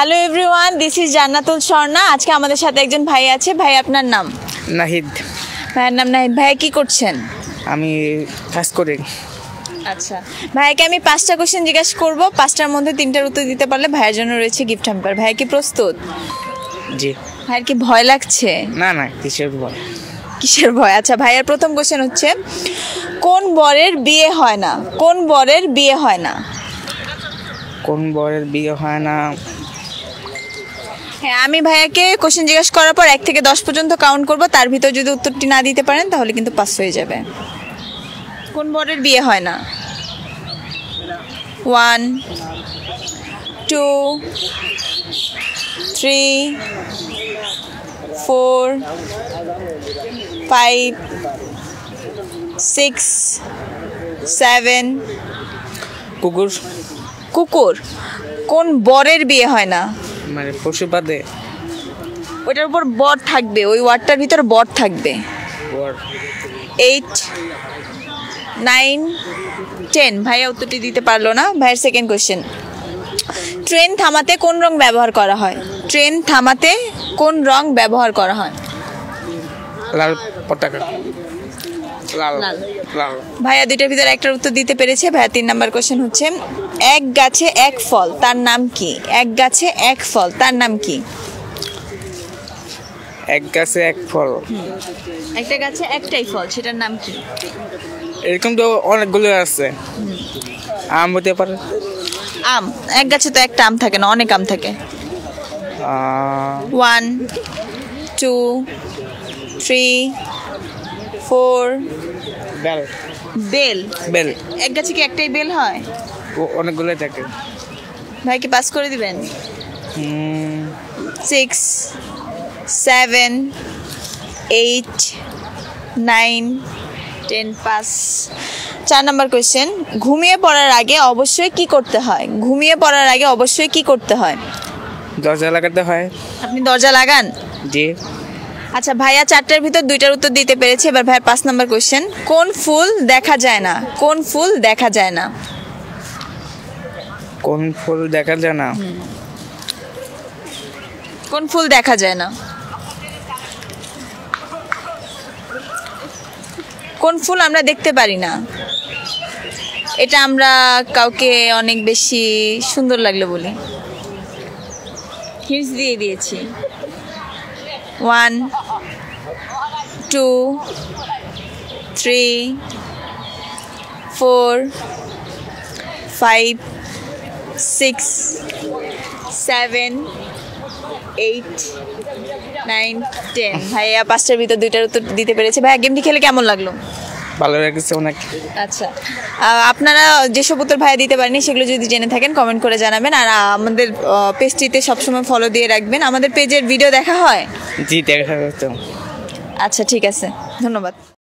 Hello everyone, this is জান্নাতুল স্বর্ণা। আজকে আমাদের সাথে একজন ভাই আছে। ভাই, আপনার নাম? নাহিদ। ভাইয়ের নাম নাহিদ। ভাই কি করছেন? আমি কাজ করি। আচ্ছা, ভাইকে আমি 5টা কোশ্চেন জিজ্ঞাসা করব। 5টার মধ্যে 3টার উত্তর দিতে পারলে ভাইয়ের জন্য রয়েছে গিফট হ্যাম্পার। ভাই কি প্রস্তুত? জি। ভাইয়ের কি ভয় লাগছে? না না, কিসের ভয়? কিসের ভয়? আচ্ছা, ভাইয়ের প্রথম কোশ্চেন হচ্ছে, কোন বরের বিয়ে হয় না? কোন বরের বিয়ে হয় না? কোন বরের বিয়ে হয় না? হ্যাঁ, আমি ভাইয়াকে কোশ্চেন জিজ্ঞাসা করার পর 1 থেকে 10 পর্যন্ত কাউন্ট করব। তার ভিতর যদি উত্তরটি না দিতে পারেন তাহলে কিন্তু পাস হয়ে যাবে। কোন বরের বিয়ে হয় না? 1 2 3 4 5 6 7। কুকুর। কুকুর। কোন বরের বিয়ে হয় না? মানে পশুপাতে ওইটার উপর বর থাকবে, ওই ওয়ার্ডটার ভিতর বর থাকবে। বর। 8 9 10। ভাইয়া উত্তরটি দিতে পারলো না। ভাইয়ের সেকেন্ড কোশ্চেন, ট্রেন থামাতে কোন রং ব্যবহার করা হয়? ট্রেন থামাতে কোন রং ব্যবহার করা হয়? লাল পতাকা। লাল লাল। লাল। ভাইয়া 2টার ভিতর একটার উত্তর দিতে পেরেছে। ভাইয়া 3 নাম্বার কোশ্চেন হচ্ছে, এক গাছে এক ফল তার নাম কি? এক গাছে এক ফল তার নাম কি? এক গাছে এক ফল। একটা গাছে একটাই ফল, সেটার নাম কি? এরকম তো অনেকগুলো আছে। আম হতে পারে। আম। এক গাছে তো একটা আম থাকে না, অনেক আম থাকে। 1 2 3 4। বেল। বেল। বেল। এক গাছে কি একটাই বেল হয়? অনেকগুলো থাকে। ভাই কি পাস করে দিবেন? 6 7 8 9 10 পাস। 4 নাম্বার কোয়েশ্চেন, ঘুমিয়ে পড়ার আগে অবশ্যই কি করতে হয়? ঘুমিয়ে পড়ার আগে অবশ্যই কি করতে হয়? দরজা লাগাতে হয়। আপনি দরজা লাগান? জি। আচ্ছা, ভাইয়া 4টার ভিতর 2টার উত্তর দিতে পেরেছে। এবার ভাইয়া 5 নাম্বার কোয়েশ্চেন, কোন ফুল দেখা যায় না? কোন ফুল দেখা যায় না? কোন ফুল দেখা যায় না? কোন ফুল দেখা যায় না? কোন ফুল আমরা দেখতে পারি না? এটা আমরা কাউকে অনেক বেশি সুন্দর লাগলে বলি। হিন্টস দিয়ে দিয়েছি। 1 2 3 4 5 6 7 8 9 10। ভাইয়া 5টার ভিতর 2টার উত্তর দিতে পেরেছে। ভাইয়া গেমটি খেলে কেমন লাগলো? ভালো লাগছে অনেক। আচ্ছা, আপনারা যেসব উত্তর ভাইয়া দিতে পারেনি সেগুলো যদি জেনে থাকেন কমেন্ট করে জানাবেন। আর আমাদের পেজটিতে সবসময় ফলো দিয়ে রাখবেন। আমাদের পেজের ভিডিও দেখা হয়? জি, দেখা তো। আচ্ছা, ঠিক আছে, ধন্যবাদ।